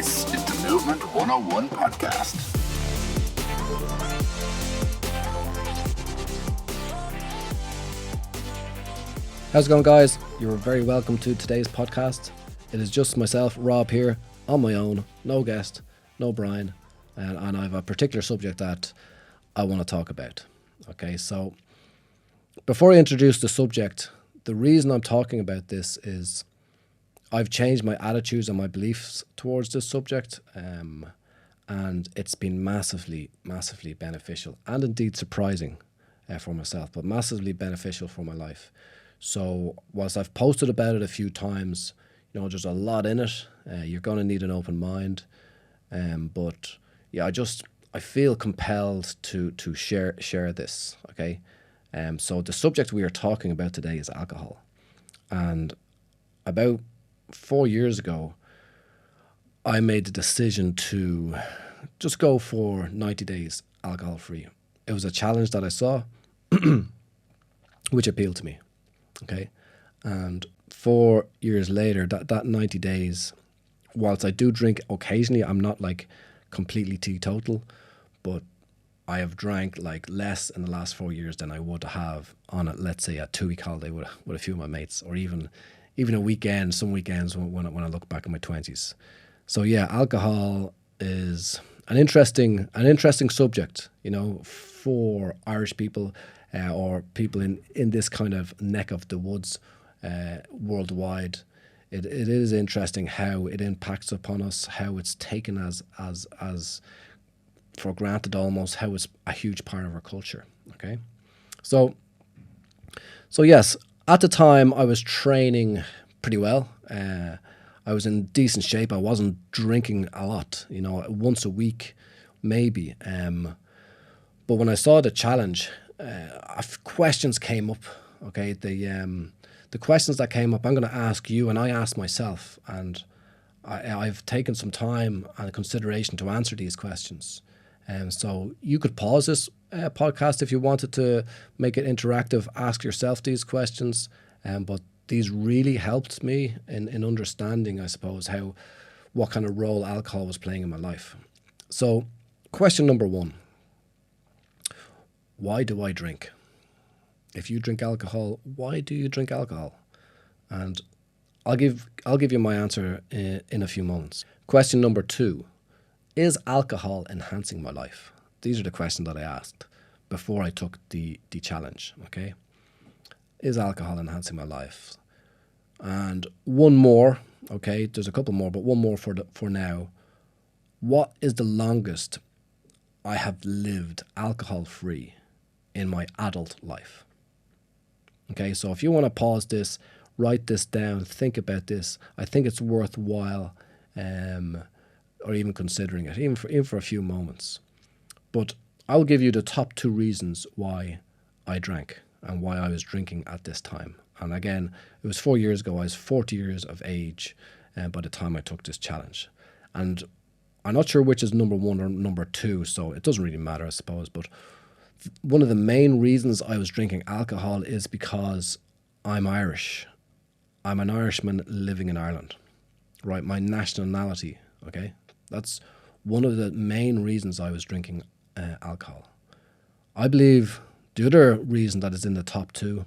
This is the Movement 101 podcast. How's it going, guys? You're very welcome to today's podcast. It is just myself, Rob, here on my own. No guest, no Brian, and I have a particular subject that I want to talk about. Okay, so before I introduce the subject, the reason I'm talking about this is I've changed my attitudes and my beliefs towards this subject, and it's been massively beneficial and indeed surprising for myself, but massively beneficial for my life. So whilst I've posted about it a few times, there's a lot in it. You're going to need an open mind, but yeah, I feel compelled to share this. Okay, so the subject we are talking about today is alcohol, and about 4 years ago, I made the decision to just go for 90 days alcohol free. It was a challenge that I saw, which appealed to me. Okay, and 4 years later, that 90 days, whilst I do drink occasionally, I'm not like completely teetotal, but I have drank like less in the last 4 years than I would have on let's say a 2-week holiday with a few of my mates, or even a weekend, some weekends when I look back in my 20s. So yeah, alcohol is an interesting subject, for Irish people or people in this kind of neck of the woods worldwide. It is interesting how it impacts upon us, how it's taken as for granted almost, how it's a huge part of our culture. Okay, so yes, at the time I was training pretty well. I was in decent shape. I wasn't drinking a lot, once a week maybe. But when I saw the challenge, questions came up. Okay, the questions that came up, I'm going to ask you, and I asked myself, and I've taken some time and consideration to answer these questions. So you could pause this podcast if you wanted to make it interactive, ask yourself these questions, but these really helped me in understanding, I suppose, what kind of role alcohol was playing in my life. So question number 1, why do I drink? If you drink alcohol, why do you drink alcohol? And I'll give you my answer in a few moments. Question number 2, is alcohol enhancing my life? These are the questions that I asked before I took the challenge. Okay, is alcohol enhancing my life? And one more. Okay, there's a couple more, but one more for now. What is the longest I have lived alcohol free in my adult life? Okay, so if you want to pause this, write this down, think about this. I think it's worthwhile, or even considering it, even for a few moments. But I'll give you the top 2 reasons why I drank and why I was drinking at this time. And again, it was 4 years ago. I was 40 years of age by the time I took this challenge. And I'm not sure which is number 1 or number 2, so it doesn't really matter, I suppose. But one of the main reasons I was drinking alcohol is because I'm Irish. I'm an Irishman living in Ireland, right? My nationality, okay? That's one of the main reasons I was drinking alcohol. I believe the other reason that is in the top 2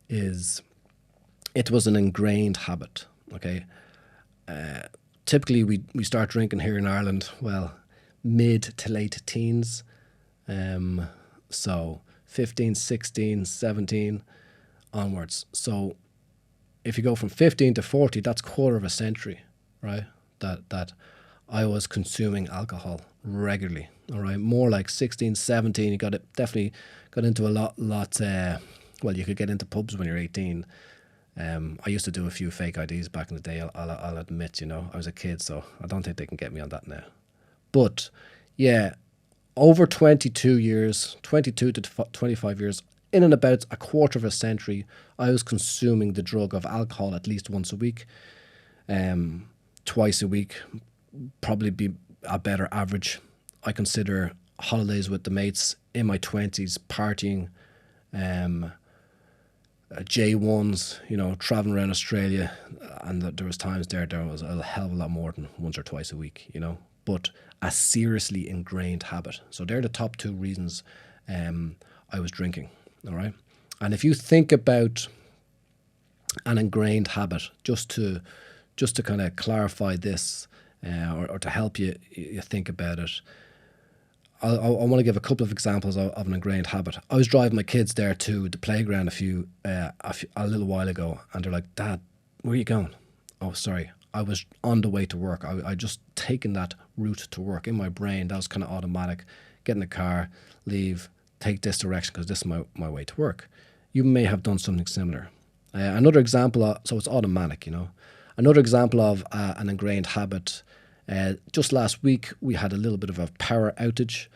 is it was an ingrained habit, okay? Typically, we start drinking here in Ireland, well, mid to late teens. So 15, 16, 17 onwards. So if you go from 15 to 40, that's quarter of a century, right? That I was consuming alcohol regularly, all right? More like 16, 17, definitely got into a lot, well, you could get into pubs when you're 18. I used to do a few fake IDs back in the day, I'll admit, I was a kid, so I don't think they can get me on that now. But yeah, over 22 to 25 years, in and about a quarter of a century, I was consuming the drug of alcohol at least once a week, twice a week, probably be a better average. I consider holidays with the mates in my 20s, partying, J1s, traveling around Australia, and there was times there was a hell of a lot more than once or twice a week, but a seriously ingrained habit. So they're the top two reasons I was drinking, all right? And if you think about an ingrained habit, just to kind of clarify this, or to help you think about it, I want to give a couple of examples of an ingrained habit. I was driving my kids there to the playground a little while ago, and they're like, "Dad, where are you going?" Oh, sorry, I was on the way to work. I just taken that route to work in my brain. That was kind of automatic. Get in the car, leave, take this direction because this is my way to work. You may have done something similar. Another example, so it's automatic, Another example of an ingrained habit. Just last week, we had a little bit of a power outage.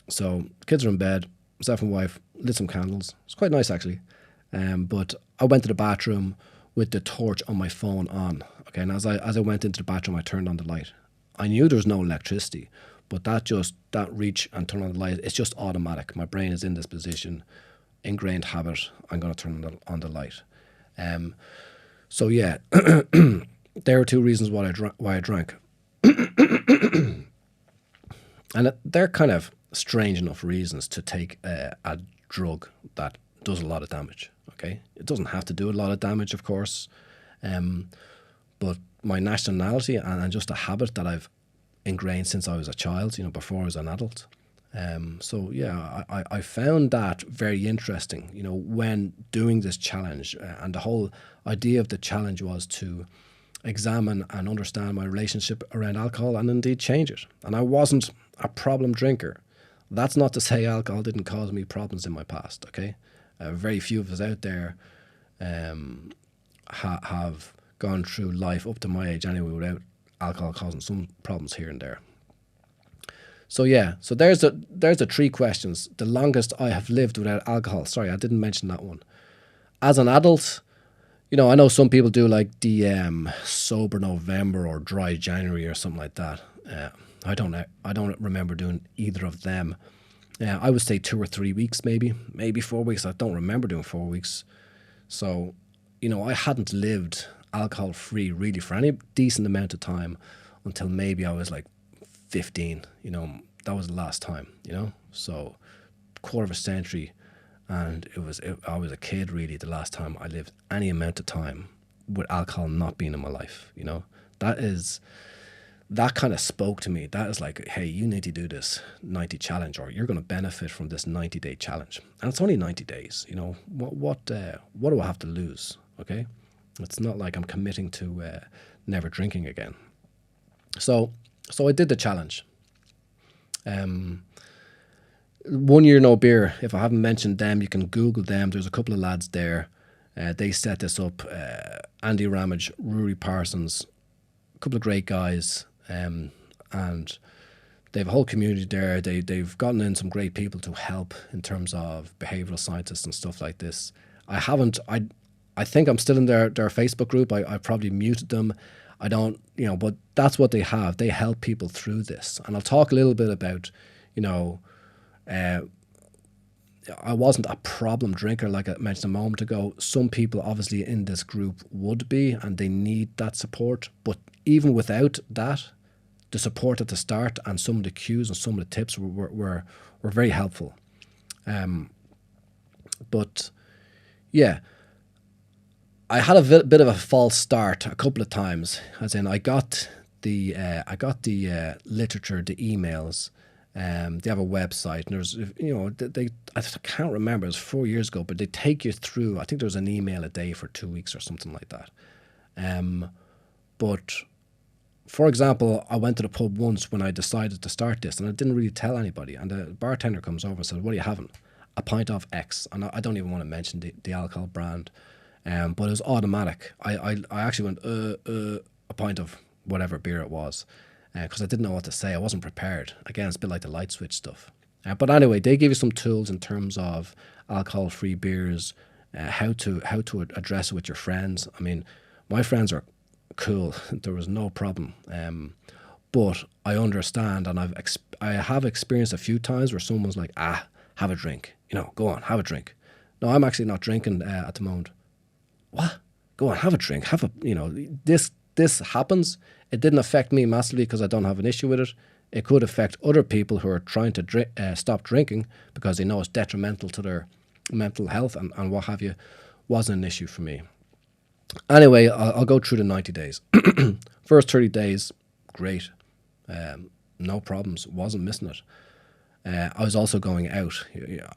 So kids are in bed, myself and wife lit some candles. It's quite nice, actually. But I went to the bathroom with the torch on my phone on. Okay, and as I went into the bathroom, I turned on the light. I knew there was no electricity, but that reach and turn on the light, it's just automatic. My brain is in this position, ingrained habit. I'm going to turn on the light. So yeah. There are two reasons why I drank. And they're kind of strange enough reasons to take a drug that does a lot of damage, okay? It doesn't have to do a lot of damage, of course, but my nationality and just a habit that I've ingrained since I was a child, before I was an adult. So yeah, I found that very interesting, when doing this challenge. And the whole idea of the challenge was to examine and understand my relationship around alcohol and indeed change it. And I wasn't a problem drinker. That's not to say alcohol didn't cause me problems in my past, okay? Very few of us out there have gone through life up to my age anyway without alcohol causing some problems here and there. So yeah, so there's the three questions. The longest I have lived without alcohol. Sorry, I didn't mention that one. As an adult, I know some people do like the sober November or dry January or something like that. I don't remember doing either of them. I would say 2 or 3 weeks, maybe 4 weeks. I don't remember doing 4 weeks. So, I hadn't lived alcohol free really for any decent amount of time until maybe I was like 15. That was the last time. So quarter of a century. And I was a kid really the last time I lived any amount of time with alcohol not being in my life, that kind of spoke to me. That is like, hey, you need to do this 90 challenge, or you're going to benefit from this 90-day challenge. And it's only 90 days, what do I have to lose? Okay. It's not like I'm committing to never drinking again. So I did the challenge. 1 Year No Beer, if I haven't mentioned them, you can Google them. There's a couple of lads there. They set this up. Andy Ramage, Rory Parsons, a couple of great guys. And they have a whole community there. They've gotten in some great people to help in terms of behavioural scientists and stuff like this. I think I'm still in their Facebook group. I probably muted them. I don't, but that's what they have. They help people through this. And I'll talk a little bit about, I wasn't a problem drinker like I mentioned a moment ago. Some people obviously in this group would be, and they need that support. But even without that, the support at the start and some of the cues and some of the tips were very helpful. But yeah, I had a bit of a false start a couple of times. As in, I got the literature, the emails. They have a website, and there's I can't remember. It was 4 years ago, but they take you through. I think there was an email a day for 2 weeks or something like that. But for example, I went to the pub once when I decided to start this, and I didn't really tell anybody. And the bartender comes over and says, "What are you having?" A pint of X, and I don't even want to mention the alcohol brand. But it was automatic. I actually went a pint of whatever beer it was, because I didn't know what to say. I wasn't prepared. Again, it's a bit like the light switch stuff. But anyway, they give you some tools in terms of alcohol-free beers, how to address it with your friends. I mean, my friends are cool. There was no problem. But I understand, and I have experienced a few times where someone's like, have a drink. Go on, have a drink. No, I'm actually not drinking at the moment. What? Go on, have a drink. Have a, this happens. It didn't affect me massively because I don't have an issue with it. It could affect other people who are trying to stop drinking because they know it's detrimental to their mental health and what have you. Wasn't an issue for me. Anyway, I'll go through the 90 days. First 30 days, great. No problems. Wasn't missing it. I was also going out.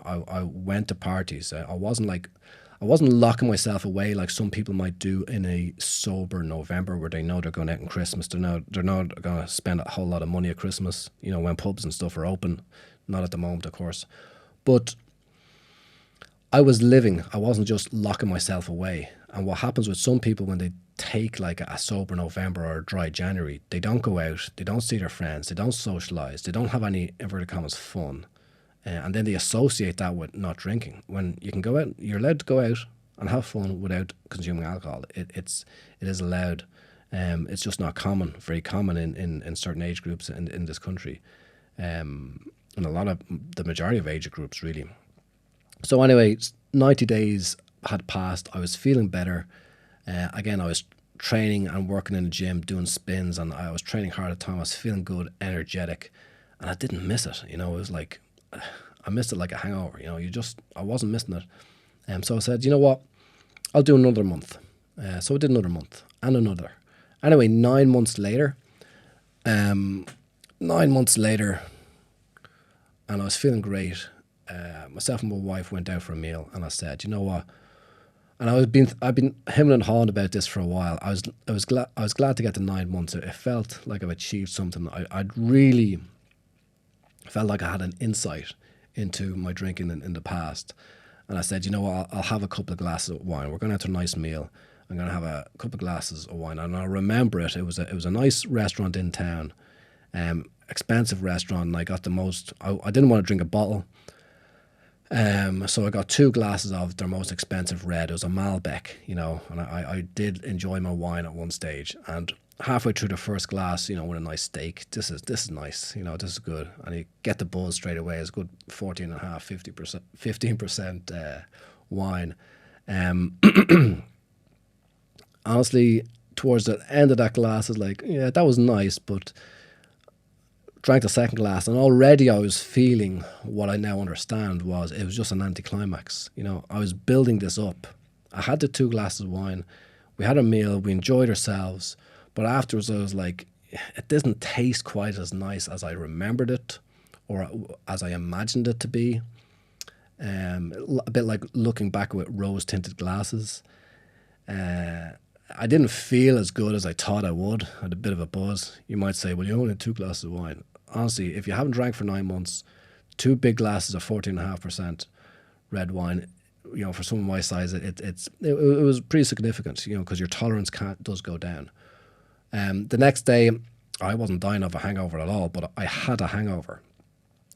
I went to parties. I wasn't locking myself away like some people might do in a sober November where they know they're going out on Christmas. They're not going to spend a whole lot of money at Christmas, when pubs and stuff are open. Not at the moment, of course. But I was living. I wasn't just locking myself away. And what happens with some people when they take like a sober November or a dry January, they don't go out, they don't see their friends, they don't socialise, they don't have any, inverted commas, fun. And then they associate that with not drinking. When you can go out, you're allowed to go out and have fun without consuming alcohol. It is allowed. It's just not common, very common in certain age groups in this country. And the majority of age groups, really. So anyway, 90 days had passed. I was feeling better. Again, I was training and working in the gym, doing spins, and I was training hard at the time. I was feeling good, energetic, and I didn't miss it. It was like, I missed it like a hangover. I wasn't missing it. So I said, you know what? I'll do another month. So I did another month and another. Anyway, 9 months later, and I was feeling great. Myself and my wife went out for a meal, and I said, you know what? And I've been hemming and hawing about this for a while. I was glad to get to 9 months. It felt like I've achieved something. I'd really felt like I had an insight into my drinking in the past. And I said, you know what? I'll have a couple of glasses of wine. We're going out to a nice meal. I'm going to have a couple of glasses of wine. And I remember it. It was a nice restaurant in town, expensive restaurant. And I got the most. I didn't want to drink a bottle. So I got 2 glasses of their most expensive red. It was a Malbec, and I did enjoy my wine at one stage. And halfway through the first glass, with a nice steak, this is nice, this is good. And you get the buzz straight away. It's good 14.5%, 15% wine. Honestly, towards the end of that glass, it's like, yeah, that was nice, but drank the second glass, and already I was feeling what I now understand was it was just an anticlimax. I was building this up. I had the 2 glasses of wine. We had a meal. We enjoyed ourselves. But afterwards, I was like, it doesn't taste quite as nice as I remembered it or as I imagined it to be. A bit like looking back with rose-tinted glasses. I didn't feel as good as I thought I would. I had a bit of a buzz. You might say, well, you only had 2 glasses of wine. Honestly, if you haven't drank for 9 months, 2 big glasses of 14.5% red wine, for someone my size, it was pretty significant, because your tolerance does go down. The next day, I wasn't dying of a hangover at all, but I had a hangover.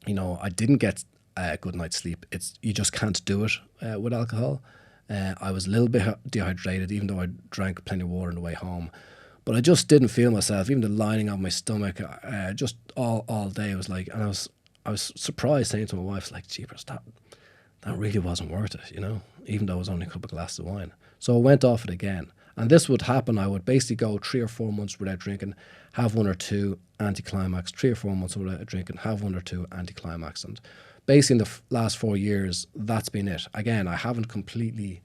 I didn't get a good night's sleep. You just can't do it with alcohol. I was a little bit dehydrated, even though I drank plenty of water on the way home. But I just didn't feel myself, even the lining of my stomach, just all day. It was like, and I was surprised, saying to my wife, like, jeepers, that really wasn't worth it, even though it was only a couple of glasses of wine. So I went off it again. And this would happen. I would basically go 3 or 4 months without drinking, have 1 or 2 anticlimax, 3 or 4 months without drinking, have 1 or 2 anticlimax. And basically in the last 4 years, that's been it. Again, I haven't completely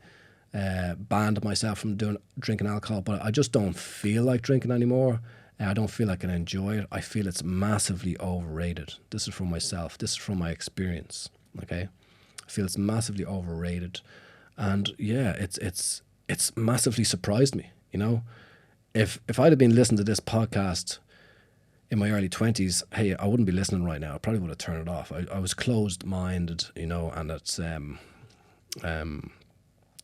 banned myself from drinking alcohol, but I just don't feel like drinking anymore. I don't feel I can enjoy it. I feel it's massively overrated. This is from myself. This is from my experience. Okay, I feel it's massively overrated, and yeah, it's massively surprised me. If I'd have been listening to this podcast in my early 20s, hey, I wouldn't be listening right now. I probably would have turned it off. I was closed-minded, and it's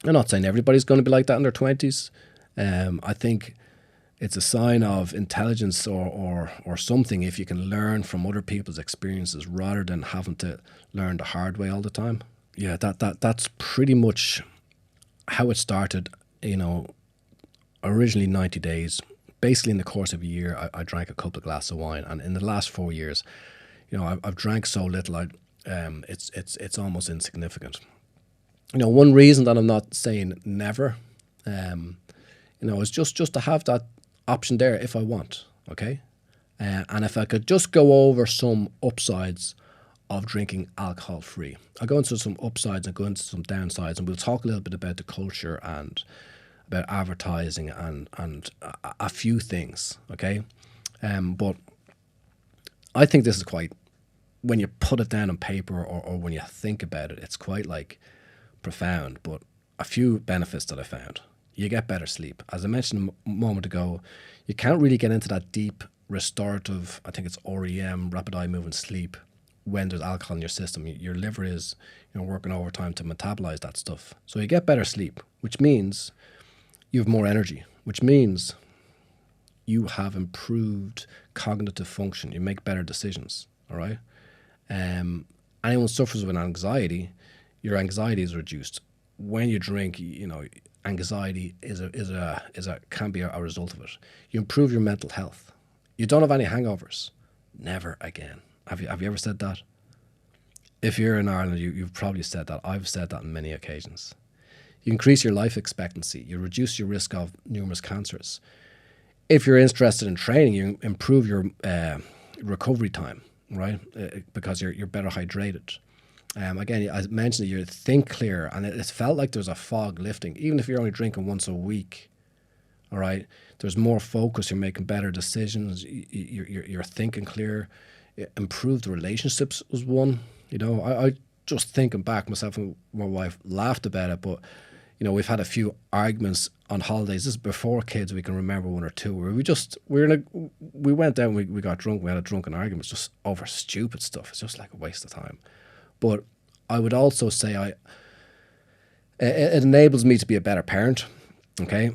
I'm not saying everybody's going to be like that in their 20s. I think it's a sign of intelligence or something if you can learn from other people's experiences rather than having to learn the hard way all the time. Yeah, that's pretty much how it started. Originally 90 days. Basically, in the course of a year, I drank a couple of glasses of wine, and in the last 4 years, I've drank so little, it's almost insignificant. One reason that I'm not saying never, um, is just to have that option there if I want. Okay, and if I could just go over some upsides of drinking alcohol free, I'll go into some upsides and go into some downsides, and we'll talk a little bit about the culture and about advertising and a few things. Okay, but I think this is quite, when you put it down on paper or when you think about it, it's quite like profound. But a few benefits that I found: you get better sleep. As I mentioned a moment ago, you can't really get into that deep restorative, I think it's REM, rapid eye movement sleep, when there's alcohol in your system. Your liver is working overtime to metabolize that stuff. So you get better sleep, which means you have more energy, which means you have improved cognitive function. You make better decisions. All right. Anyone suffers with anxiety, your anxiety is reduced. When you drink, anxiety can be a result of it. You improve your mental health. You don't have any hangovers. Never again. Have you ever said that? If you're in Ireland, you've probably said that. I've said that on many occasions. You increase your life expectancy. You reduce your risk of numerous cancers. If you're interested in training, you improve your recovery time, right? Because you're better hydrated. Again, I mentioned that you think clear, and it felt like there's a fog lifting. Even if you're only drinking once a week, all right, there's more focus. You're making better decisions. You're thinking clear. Improved relationships was one. I just thinking back, myself and my wife laughed about it, but we've had a few arguments on holidays. This is before kids. We can remember one or two where we went out and we got drunk. We had a drunken argument just over stupid stuff. It's just like a waste of time. But I would also say it enables me to be a better parent. Okay,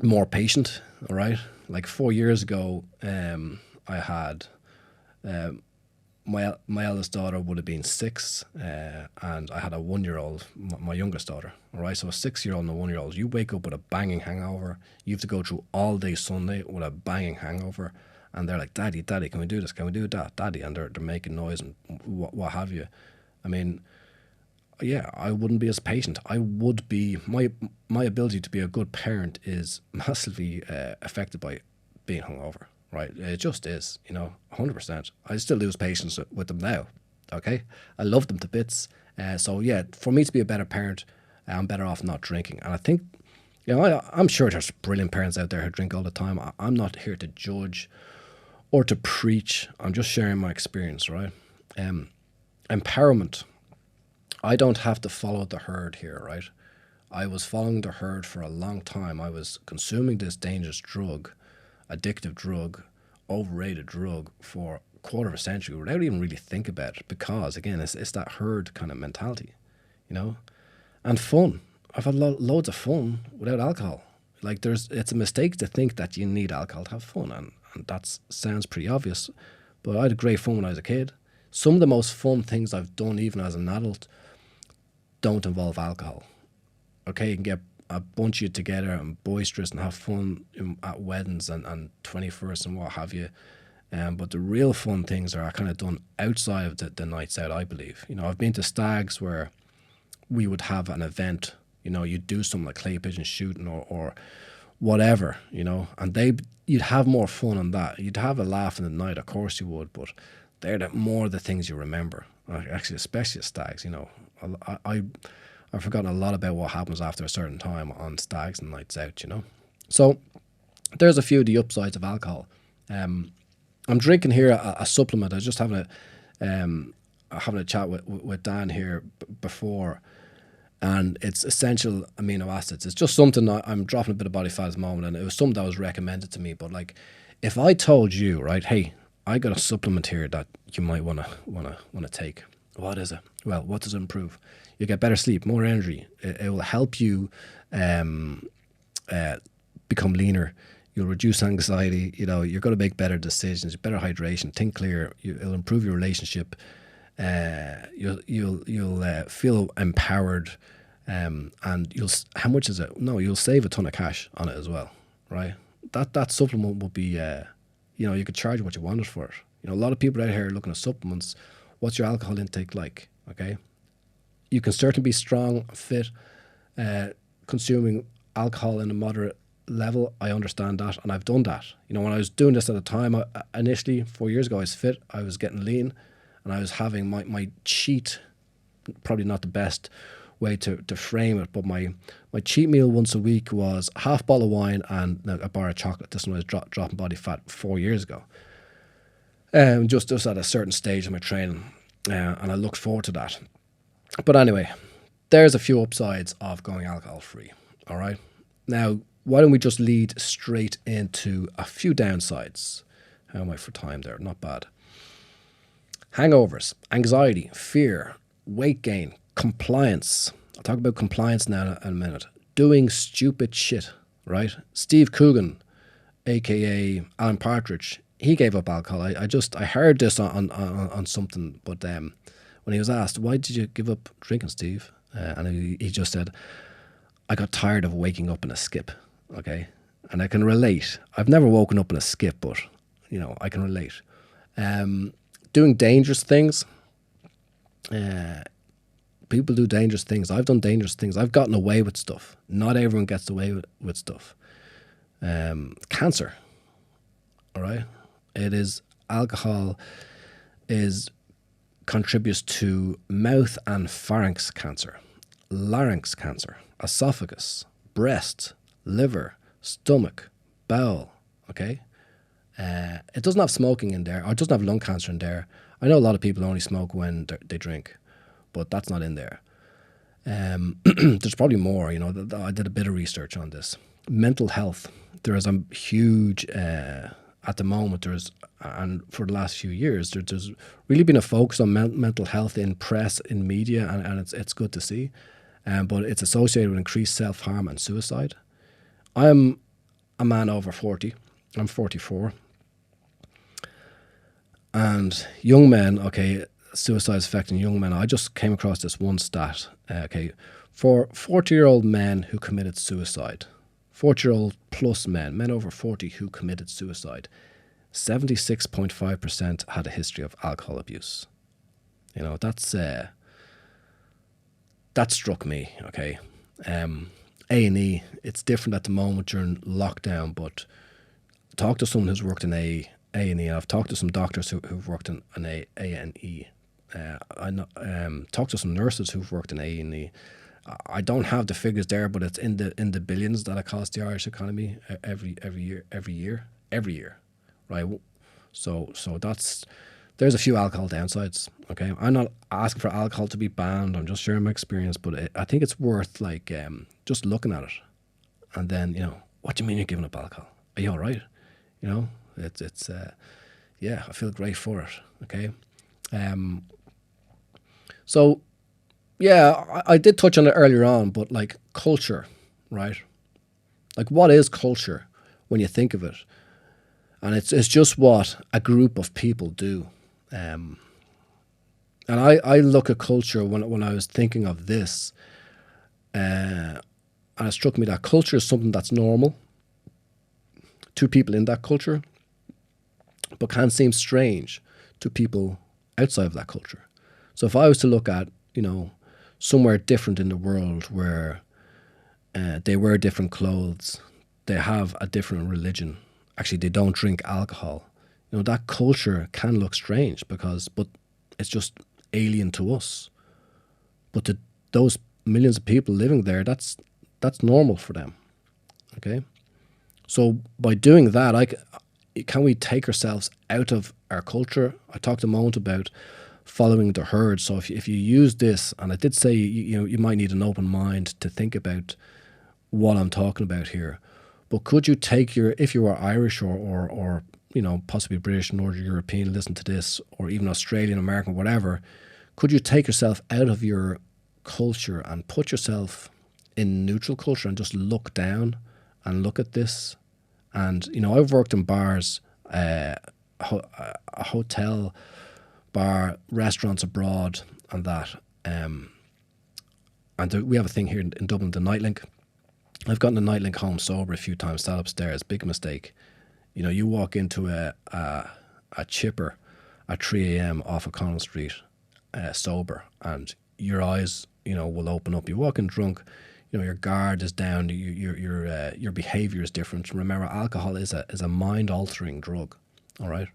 more patient. All right, like 4 years ago, I had my eldest daughter would have been 6, and I had a 1-year-old, my youngest daughter. All right, so a 6-year-old and a 1-year-old. You wake up with a banging hangover. You have to go through all day Sunday with a banging hangover, and they're like, "Daddy, Daddy, can we do this? Can we do that, Daddy?" And they're making noise and what have you. I mean, yeah, I wouldn't be as patient. I would be my ability to be a good parent is massively affected by being hungover. Right, it just is, 100%. I still lose patience with them now. Okay, I love them to bits. So yeah, for me to be a better parent, I'm better off not drinking. And I think, I'm sure there's brilliant parents out there who drink all the time. I'm not here to judge or to preach. I'm just sharing my experience, right? Empowerment. I don't have to follow the herd here, right? I was following the herd for a long time. I was consuming this dangerous drug, addictive drug, overrated drug for a quarter of a century without even really think about it, because again, it's that herd kind of mentality, and fun. I've had loads of fun without alcohol. Like it's a mistake to think that you need alcohol to have fun, and that sounds pretty obvious, but I had great fun when I was a kid. Some of the most fun things I've done even as an adult don't involve alcohol. Okay, you can get a bunch of you together and boisterous and have fun at weddings and 21st and what have you. But the real fun things are kind of done outside of the nights out, I believe. I've been to stags where we would have an event, you'd do something like clay pigeon shooting or whatever, and you'd have more fun on that. You'd have a laugh in the night, of course you would, but they're more the things you remember. Actually, especially at stags, I've forgotten a lot about what happens after a certain time on stags and nights out, So there's a few of the upsides of alcohol. I'm drinking here a supplement. I was just having a chat with Dan here before, and it's essential amino acids. It's just something I'm dropping a bit of body fat at the moment, and it was something that was recommended to me. But like, if I told you, right, hey, I got a supplement here that you might wanna take. What is it? Well, what does it improve? You get better sleep, more energy. It will help you become leaner. You'll reduce anxiety. You're going to make better decisions, better hydration, think clear. It'll improve your relationship. You'll feel empowered. And how much is it? No, you'll save a ton of cash on it as well, right? That supplement will be, you could charge what you wanted for it. A lot of people out here looking at supplements. What's your alcohol intake like? Okay, you can certainly be strong, fit, consuming alcohol in a moderate level. I understand that, and I've done that. You know, when I was doing this at the time, initially 4 years ago, I was fit, I was getting lean, and I was having my cheat, probably not the best way to frame it, but my cheat meal once a week was a half bottle of wine and a bar of chocolate. This one was dropping body fat 4 years ago. Just at a certain stage of my training, and I looked forward to that. But anyway, there's a few upsides of going alcohol free. All right, now why don't we just lead straight into a few downsides? How am I for time there? Not bad. Hangovers, anxiety, fear, weight gain, compliance. I'll talk about compliance now in a minute. Doing stupid shit, right? Steve Coogan, aka Alan Partridge, he gave up alcohol. I heard this on something, but when he was asked, why did you give up drinking, Steve? And he just said, I got tired of waking up in a skip, okay? And I can relate. I've never woken up in a skip, but, you know, I can relate. Doing dangerous things. People do dangerous things. I've done dangerous things. I've gotten away with stuff. Not everyone gets away with stuff. Cancer, all right? Alcohol contributes to mouth and pharynx cancer, larynx cancer, esophagus, breast, liver, stomach, bowel, okay? It doesn't have smoking in there, or it doesn't have lung cancer in there. I know a lot of people only smoke when they drink, but that's not in there. There's probably more, you know. I did a bit of research on this. Mental health. There is a huge, at the moment, and for the last few years, there's really been a focus on mental health in press, in media, and it's good to see. But it's associated with increased self-harm and suicide. I'm a man over 40. I'm 44. And young men, okay, suicide is affecting young men. I just came across this one stat, okay, for 40-year-old men who committed suicide, 40-year-old plus men over 40 who committed suicide, 76.5% had a history of alcohol abuse. You know, that struck me, okay. A&E, it's different at the moment during lockdown, but talk to someone who's worked in A&E. I've talked to some doctors who've worked in A&E. Talked to some nurses who've worked in A&E. I don't have the figures there, but it's in the billions that it costs the Irish economy every year, right? So there's a few alcohol downsides. Okay, I'm not asking for alcohol to be banned. I'm just sharing my experience, but I think it's worth just looking at it, and then, you know, what do you mean you're giving up alcohol? Are you all right? You know, it's yeah, I feel great for it. Okay, so yeah, I did touch on it earlier on, but like culture, right? Like, what is culture when you think of it? And it's just what a group of people do. And I look at culture when I was thinking of this, and it struck me that culture is something that's normal to people in that culture, but can seem strange to people outside of that culture. So if I was to look at, you know, somewhere different in the world where they wear different clothes, they have a different religion, actually they don't drink alcohol, you know, that culture can look strange but it's just alien to us. But to those millions of people living there, that's normal for them. Okay, so by doing that, can we take ourselves out of our culture? I talked a moment about following the herd. So if you use this, and I did say you might need an open mind to think about what I'm talking about here, but could you take if you were Irish or you know, possibly British, Northern European, listen to this, or even Australian, American, whatever, could you take yourself out of your culture and put yourself in neutral culture and just look down and look at this? And, you know, I've worked in bars, a hotel bar, restaurants abroad, and that. And we have a thing here in Dublin, the Nightlink. I've gotten a Nightlink home sober a few times, sat upstairs, big mistake. You know, you walk into a chipper at 3 a.m. off O'Connell Street, sober, and your eyes, will open up. You walk in drunk, your guard is down. Your behavior is different. Remember, alcohol is a mind altering drug. All right.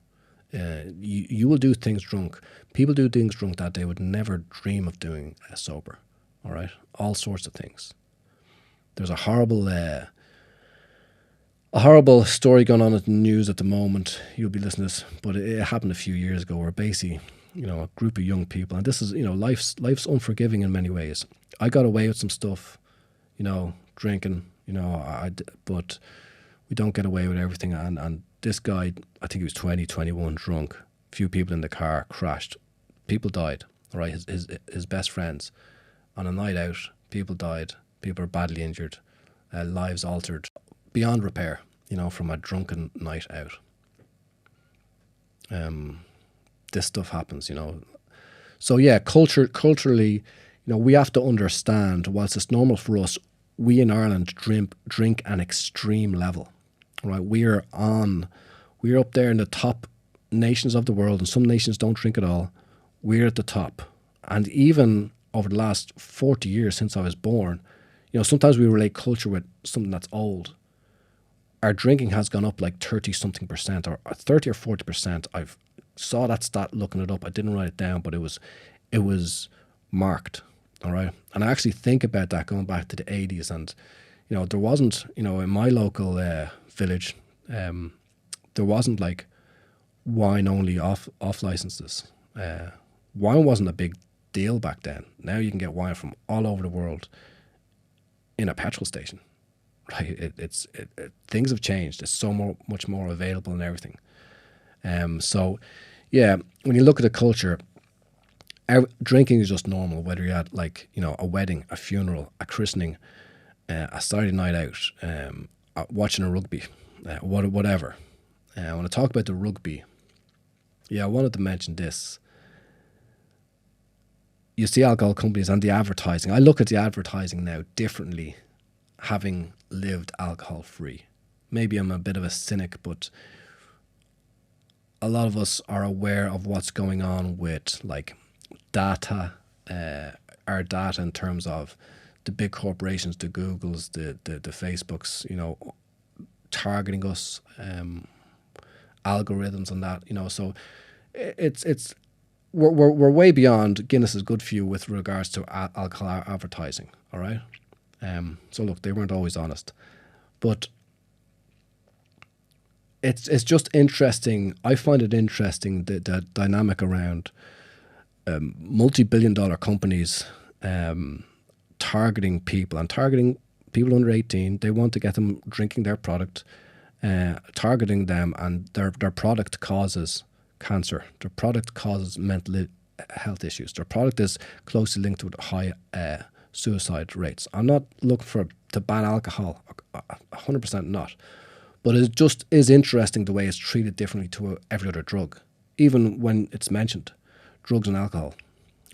You will do things drunk. People do things drunk that they would never dream of doing sober. All right, all sorts of things. There's a horrible story going on in the news at the moment. You'll be listening to this, but it happened a few years ago, where basically, a group of young people, and this is, life's unforgiving in many ways. I got away with some stuff, drinking, but we don't get away with everything. And this guy, I think he was 20, 21, drunk. Few people in the car, crashed. People died. All right, his best friends. On a night out, people died. People are badly injured. Lives altered beyond repair. From a drunken night out. This stuff happens. So yeah, culturally, we have to understand. Whilst it's normal for us, we in Ireland drink an extreme level. Right, we're up there in the top nations of the world, and some nations don't drink at all. We're at the top, and even over the last 40 years since I was born, sometimes we relate culture with something that's old. Our drinking has gone up like 30-something%, or 30 or 40%. I've saw that stat looking it up. I didn't write it down, but it was marked. All right, and I actually think about that going back to the 80s, and there wasn't, in my local village, there wasn't like wine only off licenses. Wine wasn't a big deal back then. Now you can get wine from all over the world in a petrol station. Right? Things have changed. It's so much more available and everything. So yeah, when you look at the culture, drinking is just normal. Whether you're at like a wedding, a funeral, a christening, a Saturday night out, watching a rugby, whatever. I want to talk about the rugby. Yeah, I wanted to mention this. You see alcohol companies and the advertising. I look at the advertising now differently, having lived alcohol free. Maybe I'm a bit of a cynic, but a lot of us are aware of what's going on with like data, our data in terms of the big corporations, the Googles, the Facebooks, targeting us, algorithms and that, so it's we're way beyond Guinness is good for you with regards to alcohol advertising. All right. So look, they weren't always honest, but it's just interesting. I find it interesting the dynamic around multi-billion-dollar companies targeting people under 18. They want to get them drinking their product, targeting them, and their product causes cancer. Their product causes mental health issues. Their product is closely linked with high suicide rates. I'm not looking to ban alcohol, 100% not. But it just is interesting the way it's treated differently to every other drug, even when it's mentioned, drugs and alcohol.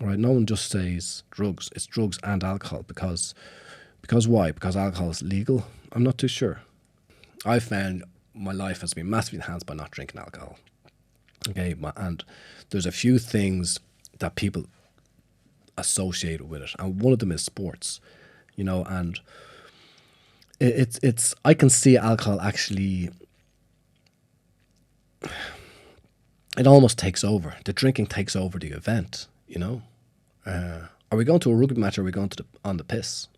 All right, no one just says drugs. It's drugs and alcohol because why? Because alcohol is legal? I'm not too sure. I found my life has been massively enhanced by not drinking alcohol. Okay, and there's a few things that people associate with it, and one of them is sports, and it's I can see alcohol actually, it almost takes over. The drinking takes over the event. Are we going to a rugby match, or are we going on the piss?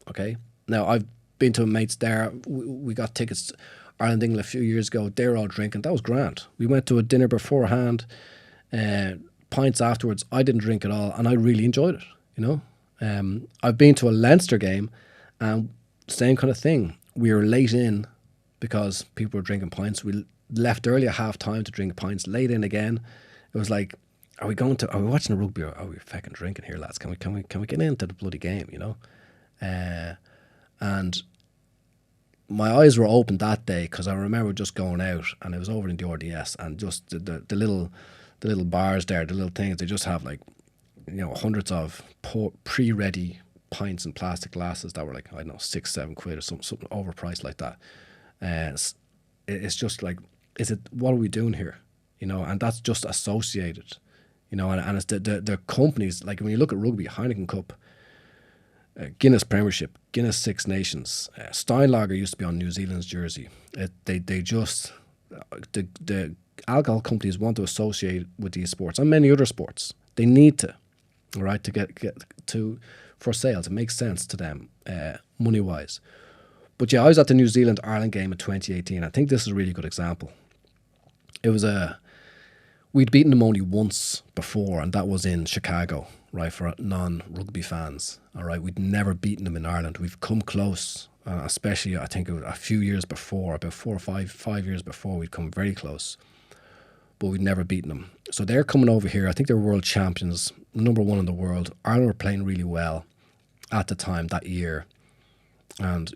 Okay, now I've been to a mate's there. We got tickets Ireland England a few years ago. They were all drinking. That was grand. We went to a dinner beforehand, pints afterwards. I didn't drink at all, and I really enjoyed it. I've been to a Leinster game, and same kind of thing. We were late in because people were drinking pints. We left early at half time to drink pints. Late in again. It was like, are we watching a rugby, or are we fucking drinking here, lads? Can we get into the bloody game? And my eyes were open that day, because I remember just going out, and it was over in the RDS, and just the little bars there, the little things, they just have like, hundreds of pre-ready pints in plastic glasses that were like, I don't know, £6-7 or something overpriced like that. It's just like, what are we doing here? And that's just associated. And it's the companies, like when you look at rugby, Heineken Cup, Guinness Premiership, Guinness Six Nations, Steinlager used to be on New Zealand's jersey. They just the alcohol companies want to associate with these sports and many other sports. They need to, all right, to get to for sales. It makes sense to them, money wise. But yeah, I was at the New Zealand Ireland game in 2018. I think this is a really good example. It was we'd beaten them only once before, and that was in Chicago, right, for non-rugby fans. All right, we'd never beaten them in Ireland. We've come close, especially I think it was a few years before, about 4 or 5 years before, we'd come very close, but we'd never beaten them. So they're coming over here. I think they're world champions, number one in the world. Ireland were playing really well at the time that year, and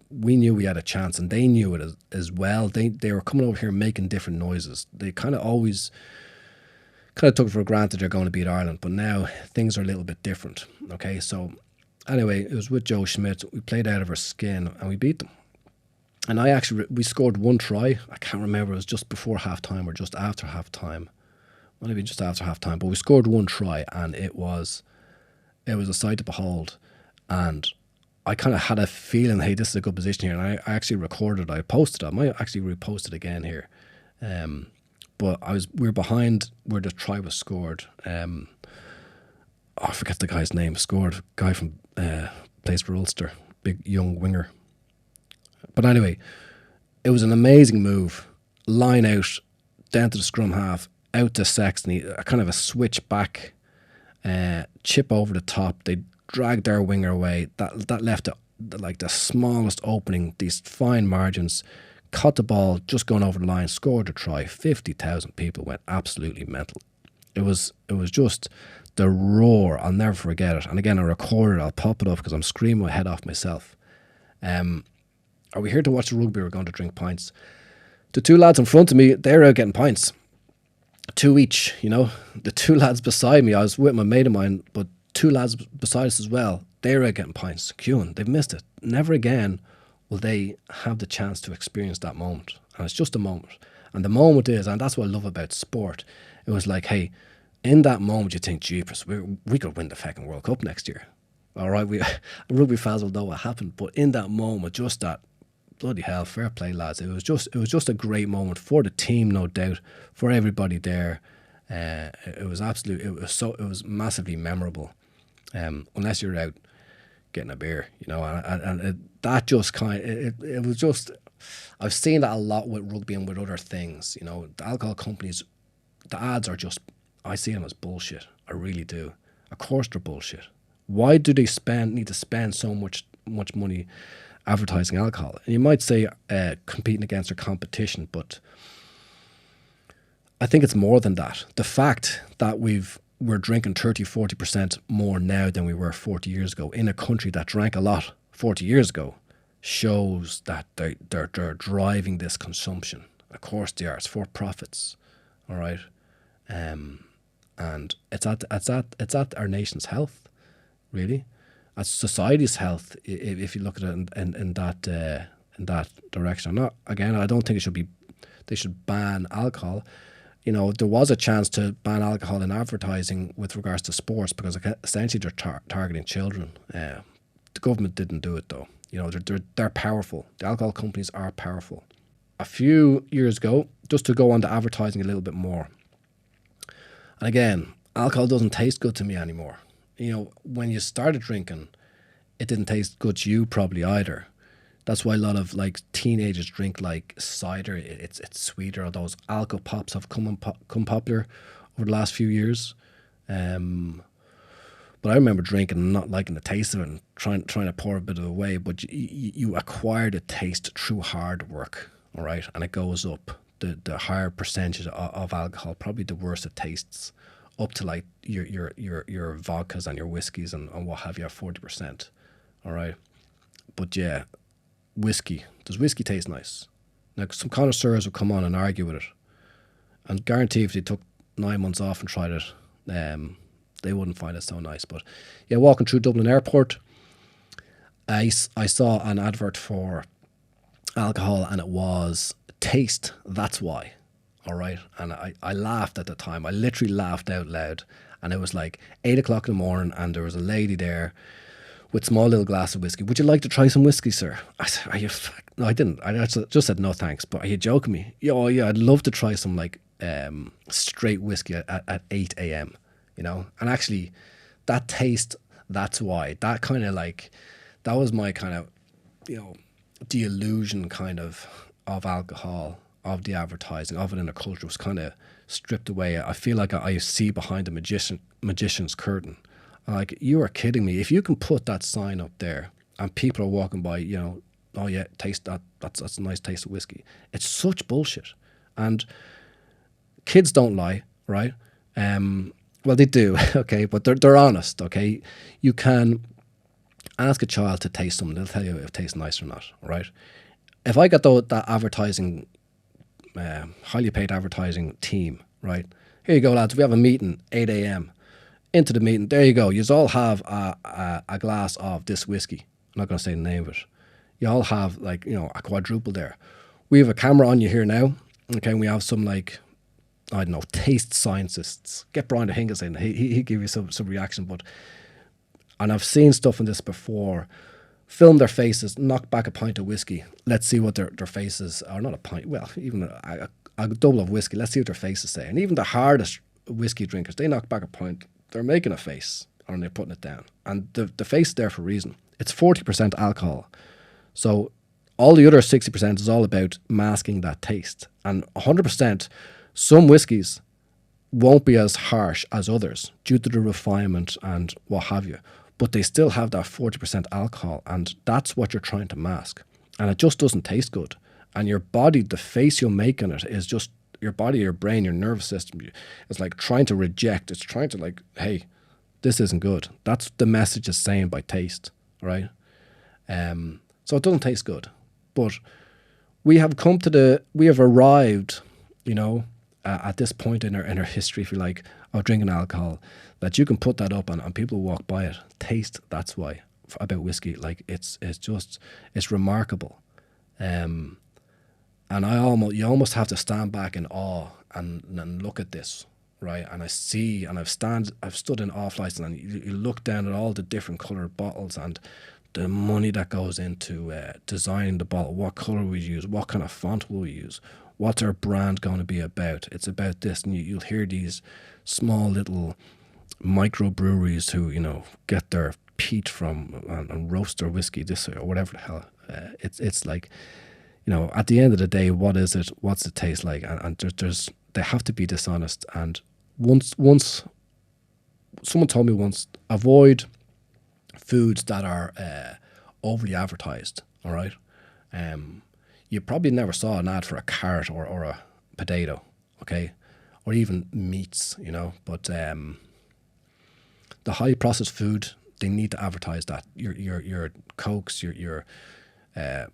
we knew we had a chance, and they knew it as well. They were coming over here making different noises. They kind of took it for granted they're going to beat Ireland, but now things are a little bit different. Okay, so anyway, it was with Joe Schmidt. We played out of our skin and we beat them. And we scored one try. I can't remember, it was just before half time or just after half time. Might have been just after half time, but we scored one try, and it was a sight to behold. And I kind of had a feeling, hey, this is a good position here. And I actually recorded, I posted it. I might actually repost it again here. But we were behind where the try was scored. I forget the guy's name. Scored, a guy from plays for Ulster, big young winger. But anyway, it was an amazing move. Line out, down to the scrum half, out to Sexton, a kind of a switch back, chip over the top. They dragged their winger away. That left the smallest opening, these fine margins. Caught the ball, just going over the line, scored a try. 50,000 people went absolutely mental. It was just the roar. I'll never forget it. And again, I recorded it. I'll pop it up because I'm screaming my head off myself. Are we here to watch the rugby? We're going to drink pints. The two lads in front of me, they're out getting pints. Two each, The two lads beside me, I was with my mate of mine, but two lads beside us as well, they're out getting pints. Queuing, they've missed it. Never again will they have the chance to experience that moment. And it's just a moment. And the moment is, and that's what I love about sport, it was like, hey, in that moment you think, jeepers, we could win the fucking World Cup next year. All right, rugby fans will know what happened. But in that moment, just that, bloody hell, fair play, lads. It was just a great moment for the team, no doubt, for everybody there. It was massively memorable. Unless you're out getting a beer, that just it was just, I've seen that a lot with rugby and with other things. The alcohol companies, the ads are just, I see them as bullshit. I really do. Of course they're bullshit. Why do they need to spend so much money advertising alcohol? And you might say competing against their competition, but I think it's more than that. The fact that we're drinking 30-40% more now than we were 40 years ago in a country that drank a lot 40 years ago shows that they're driving this consumption. Of course they are. It's for profits, all right, and it's at our nation's health, really, at society's health. If you look at it in that direction. I don't think they should ban alcohol. There was a chance to ban alcohol in advertising with regards to sports because essentially they're targeting children. The government didn't do it though. They're powerful. The alcohol companies are powerful. A few years ago, just to go on to advertising a little bit more. And again, alcohol doesn't taste good to me anymore. When you started drinking, it didn't taste good to you probably either. That's why a lot of teenagers drink cider. It's sweeter. Those alco pops have come popular over the last few years. But I remember drinking and not liking the taste of it and trying to pour a bit of it away. But you acquire the taste through hard work, all right? And it goes up. The higher percentage of alcohol, probably the worse it tastes, up to your vodkas and your whiskeys and what have you, 40%, all right? But yeah, whiskey. Does whiskey taste nice? Now, some connoisseurs will come on and argue with it. And guarantee if they took 9 months off and tried it, they wouldn't find it so nice. But yeah, walking through Dublin Airport, I saw an advert for alcohol and it was taste, that's why. all right? And I laughed at the time. I literally laughed out loud. And it was like 8 o'clock in the morning, and there was a lady there with small little glass of whiskey. Would you like to try some whiskey, sir? I said, no, I didn't. I just said no thanks. But are you joking me? Oh yeah, I'd love to try some like straight whiskey at 8 a.m. You know, and actually that taste, that's why, that kind of like, that was my kind of, you know, the illusion kind of alcohol, of the advertising, of it in the culture was kind of stripped away. I feel like I see behind the magician's curtain. Like, you are kidding me. If you can put that sign up there and people are walking by, you know, oh yeah, taste that, that's a nice taste of whiskey. It's such bullshit. And kids don't lie, right? Well, they do, okay, but they're honest, okay? You can ask a child to taste something, they'll tell you if it tastes nice or not, right? If I got that advertising, highly paid advertising team, right? Here you go, lads, we have a meeting, 8 a.m. Into the meeting, there you go. You all have a glass of this whiskey. I'm not going to say the name of it. You all have, like, you know, a quadruple there. We have a camera on you here now, okay? And we have some, like, I don't know, taste scientists. Get Brian to Hingus in. He give you some reaction. But, and I've seen stuff in this before. Film their faces, knock back a pint of whiskey. Let's see what their faces, or not a pint, well, even a double of whiskey. Let's see what their faces say. And even the hardest whiskey drinkers, they knock back a pint. They're making a face, and they're putting it down. And the face is there for a reason. It's 40% alcohol. So all the other 60% is all about masking that taste. And 100%, some whiskies won't be as harsh as others due to the refinement and what have you. But they still have that 40% alcohol, and that's what you're trying to mask. And it just doesn't taste good. And your body, the face you'll make on it is just, your body, your brain, your nervous system, it's like trying to reject. It's trying to like, hey, this isn't good. That's the message is saying by taste, right? So it doesn't taste good. But we have arrived, you know, at this point in our history, if you like, of drinking alcohol, that you can put that up and people walk by it. Taste, that's why, about whiskey. Like, it's remarkable. And you almost have to stand back in awe and look at this, right? And I see, and I've stood in off license, and you look down at all the different coloured bottles and the money that goes into designing the bottle. What colour we use, what kind of font will we use, what's our brand going to be about? It's about this, and you'll hear these small little microbreweries who, you know, get their peat from and roast their whiskey this way or whatever the hell. It's like, you know, at the end of the day, what is it? What's it taste like? And they have to be dishonest. And once someone told me once, avoid foods that are overly advertised. All right, you probably never saw an ad for a carrot or a potato, okay, or even meats, you know. But the highly processed food, they need to advertise that. Your Cokes, your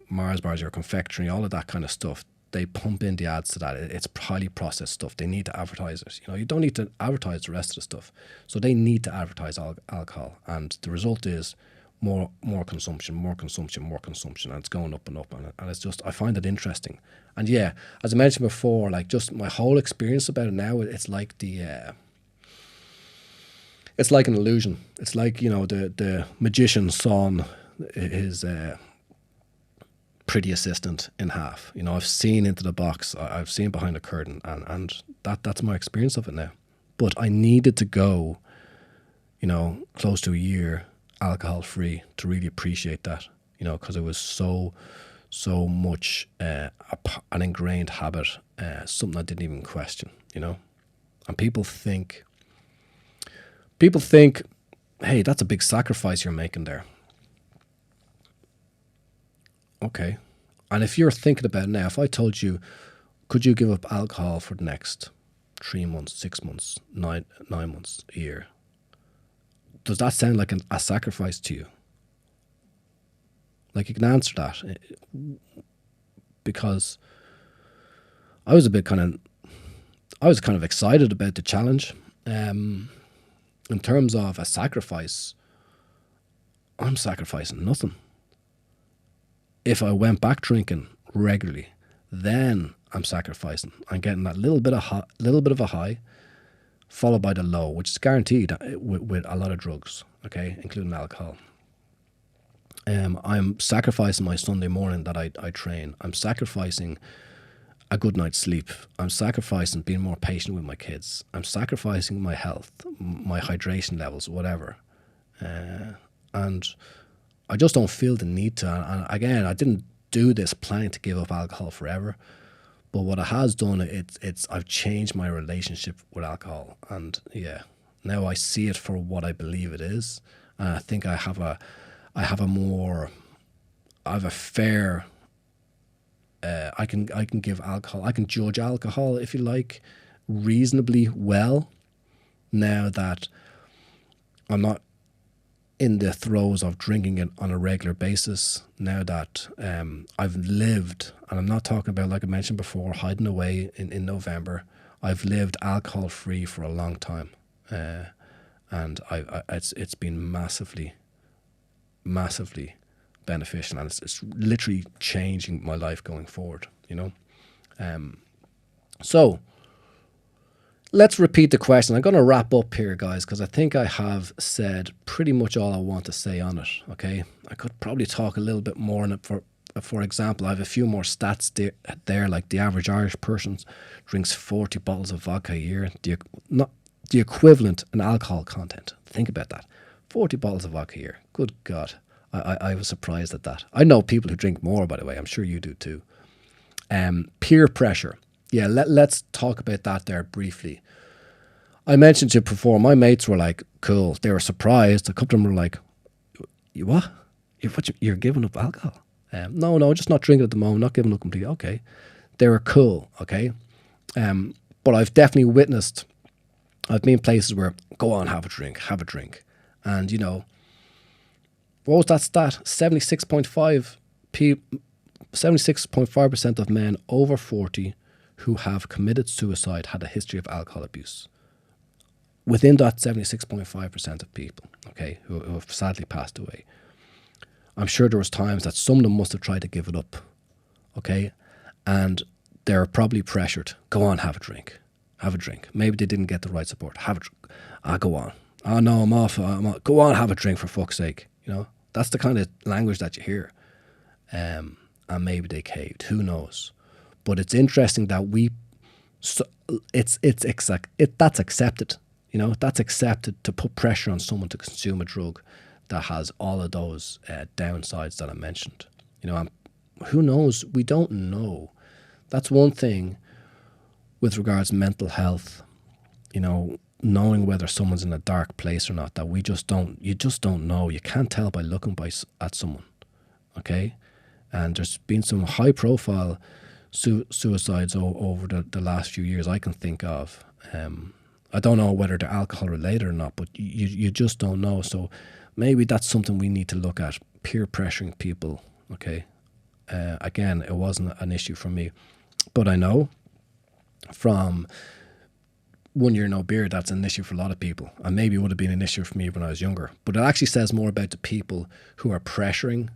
Mars bars, your confectionery, all of that kind of stuff, they pump in the ads to that. It's highly processed stuff. They need to advertise it. You know, you don't need to advertise the rest of the stuff. So they need to advertise alcohol, and the result is more consumption, and it's going up and up. And it's just, I find it interesting. And yeah, as I mentioned before, like, just my whole experience about it now, it's like it's like an illusion. It's like, you know, the magician sawing his pretty assistant in half. You know, I've seen into the box, I've seen behind the curtain, and that's my experience of it now. But I needed to go, you know, close to a year alcohol free to really appreciate that, you know, because it was so much an ingrained habit, something I didn't even question, you know. And people think, hey, that's a big sacrifice you're making there. Okay. And if you're thinking about it now, if I told you, could you give up alcohol for the next 3 months, 6 months, 9 months, a year? Does that sound like a sacrifice to you? Like, you can answer that, because I was kind of excited about the challenge. In terms of a sacrifice, I'm sacrificing nothing. If I went back drinking regularly, then I'm sacrificing. I'm getting that little bit of a high, followed by the low, which is guaranteed with a lot of drugs, okay, including alcohol. I'm sacrificing my Sunday morning that I train. I'm sacrificing a good night's sleep. I'm sacrificing being more patient with my kids. I'm sacrificing my health, my hydration levels, whatever. And I just don't feel the need to. And again, I didn't do this planning to give up alcohol forever. But what it has done, it's I've changed my relationship with alcohol. And yeah, now I see it for what I believe it is. And I think I have a fair, I can give alcohol, I can judge alcohol, if you like, reasonably well, now that I'm not in the throes of drinking it on a regular basis, now that I've lived, and I'm not talking about, like I mentioned before, hiding away in November. I've lived alcohol free for a long time, and it's been massively beneficial, and it's literally changing my life going forward, you know. So let's repeat the question. I'm going to wrap up here, guys, because I think I have said pretty much all I want to say on it, okay? I could probably talk a little bit more on it. For example, I have a few more stats there, like the average Irish person drinks 40 bottles of vodka a year, not the equivalent in alcohol content. Think about that. 40 bottles of vodka a year. Good God. I was surprised at that. I know people who drink more, by the way. I'm sure you do too. Peer pressure. Yeah, let's talk about that there briefly. I mentioned to you before, my mates were like, cool. They were surprised. A couple of them were like, you what? You're giving up alcohol? No, just not drinking at the moment, not giving up completely. Okay. They were cool, okay? But I've definitely witnessed, I've been in places where, go on, have a drink. And, you know, what was that stat? 76.5% of men over 40 who have committed suicide had a history of alcohol abuse. Within that 76.5% of people, okay, who have sadly passed away, I'm sure there was times that some of them must have tried to give it up, okay, and they're probably pressured. Go on, have a drink. Maybe they didn't get the right support. Have a drink. Go on. Oh no, I'm off. Go on, have a drink for fuck's sake. You know, that's the kind of language that you hear. And maybe they caved. Who knows? But it's interesting that that's accepted. You know, that's accepted to put pressure on someone to consume a drug that has all of those downsides that I mentioned. You know, who knows? We don't know. That's one thing with regards to mental health. You know, knowing whether someone's in a dark place or not, that you just don't know. You can't tell by looking at someone, okay? And there's been some high profile suicides over the last few years I can think of. I don't know whether they're alcohol related or not, but you just don't know. So maybe that's something we need to look at, peer pressuring people, okay? Again, it wasn't an issue for me, but I know from 1 year no beer, that's an issue for a lot of people, and maybe it would have been an issue for me when I was younger. But it actually says more about the people who are pressuring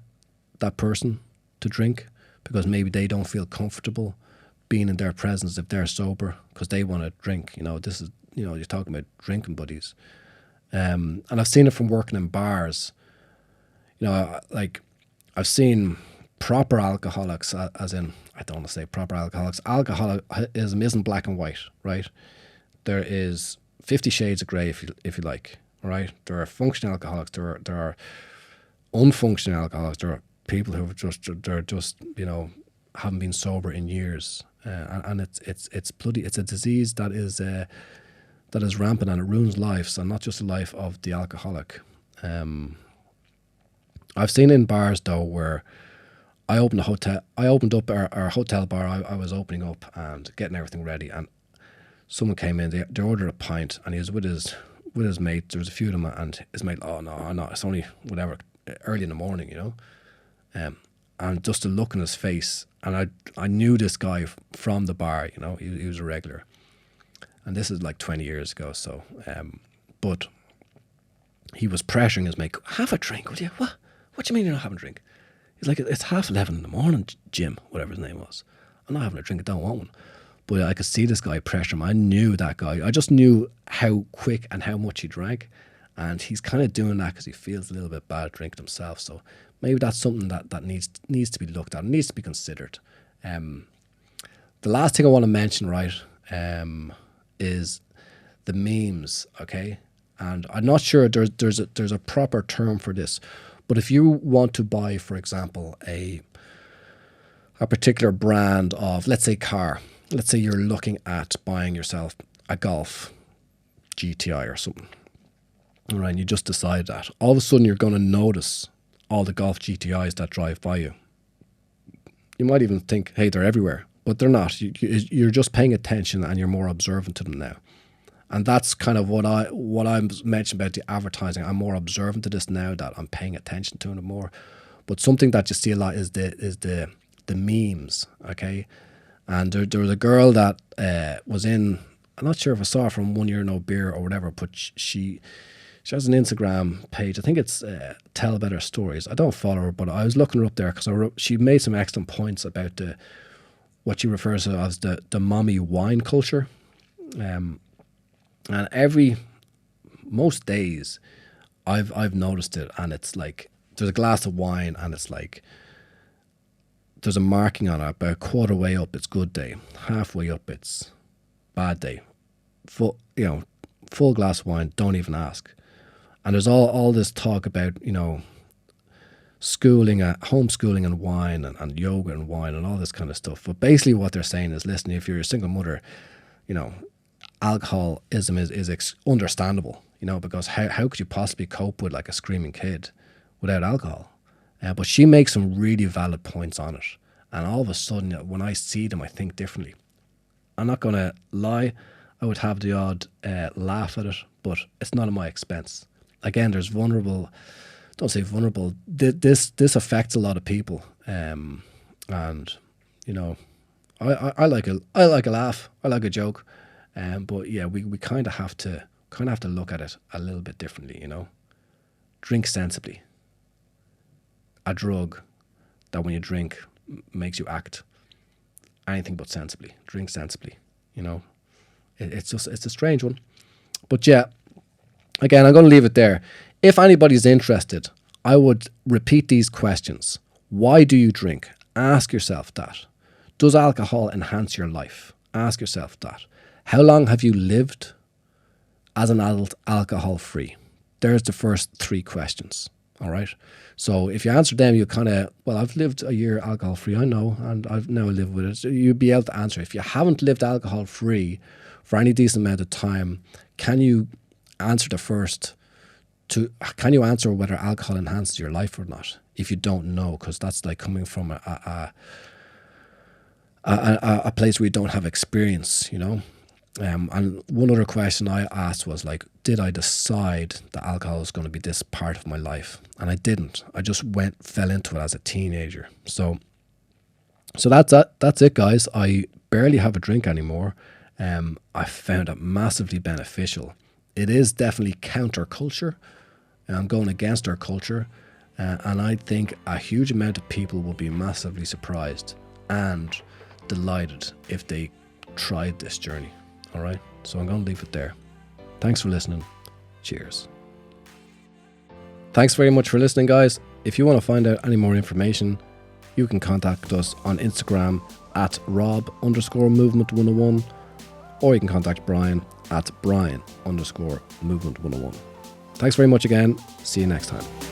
that person to drink, because maybe they don't feel comfortable being in their presence if they're sober, because they want to drink. You know, this is, you know, you're talking about drinking buddies. And I've seen it from working in bars. You know, like, I've seen proper alcoholics, as in, I don't want to say proper alcoholics. Alcoholism isn't black and white, right? There is 50 shades of grey, if you like, right? There are functional alcoholics. There are unfunctional alcoholics. There are people who they're just, you know, haven't been sober in years, and it's a disease that is rampant, and it ruins lives, and not just the life of the alcoholic. I've seen in bars though where I opened up our hotel bar. I was opening up and getting everything ready, and someone came in. They ordered a pint, and he was with his mate. There was a few of them, and his mate, oh no, it's only whatever, early in the morning, you know. And just the look in his face, and I knew this guy from the bar, you know, he was a regular, and this is like 20 years ago. So, but he was pressuring his mate, have a drink, will you? What do you mean you're not having a drink? He's like, it's 11:30 in the morning, Jim, whatever his name was. I'm not having a drink, I don't want one. But I could see this guy pressure him. I knew that guy. I just knew how quick and how much he drank. And he's kind of doing that because he feels a little bit bad drinking himself. So maybe that's something that needs to be looked at, needs to be considered. The last thing I want to mention, right, is the memes, okay? And I'm not sure there's a proper term for this. But if you want to buy, for example, a particular brand of, let's say, car. Let's say you're looking at buying yourself a Golf GTI or something. All right, and you just decide that. All of a sudden, you're going to notice all the Golf GTIs that drive by you. You might even think, hey, they're everywhere. But they're not. You're just paying attention and you're more observant to them now. And that's kind of what I mentioned about the advertising. I'm more observant to this now that I'm paying attention to it more. But something that you see a lot is the memes, okay? And there was a girl that was in, I'm not sure if I saw her from 1 Year No Beer or whatever, but she has an Instagram page. I think it's Tell Better Stories. I don't follow her, but I was looking her up there because she made some excellent points about what she refers to as the mommy wine culture. And most days I've noticed it, and it's like there's a glass of wine and it's like there's a marking on it about a quarter way up it's good day, halfway up it's bad day. Full glass of wine, don't even ask. And there's all this talk about, homeschooling and wine and yoga and wine and all this kind of stuff. But basically what they're saying is, listen, if you're a single mother, alcoholism is understandable, because how could you possibly cope with like a screaming kid without alcohol? But she makes some really valid points on it. And all of a sudden, when I see them, I think differently. I'm not going to lie. I would have the odd laugh at it, but it's not at my expense. Again, there's vulnerable, don't say vulnerable, this affects a lot of people. And, I like a laugh. I like a joke. But yeah, we kind of have to look at it a little bit differently, Drink sensibly. A drug that when you drink makes you act anything but sensibly. Drink sensibly, It's a strange one. But yeah, again, I'm going to leave it there. If anybody's interested, I would repeat these questions. Why do you drink? Ask yourself that. Does alcohol enhance your life? Ask yourself that. How long have you lived as an adult alcohol-free? There's the first 3 questions. All right. So if you answer them, you I've lived a year alcohol-free, I know, and I've now lived with it. So you'd be able to answer. If you haven't lived alcohol-free for any decent amount of time, can you answer can you answer whether alcohol enhances your life or not? If you don't know, because that's like coming from a place where you don't have experience, And one other question I asked was like, did I decide that alcohol was going to be this part of my life? And I didn't. I just fell into it as a teenager. So that's it, guys. I barely have a drink anymore. I found it massively beneficial. It is definitely counterculture. I'm going against our culture. And I think a huge amount of people will be massively surprised and delighted if they tried this journey. All right, so I'm going to leave it there. Thanks for listening. Cheers. Thanks very much for listening, guys. If you want to find out any more information, you can contact us on Instagram at rob_movement101, or you can contact Brian at Brian_movement101. Thanks very much again. See you next time.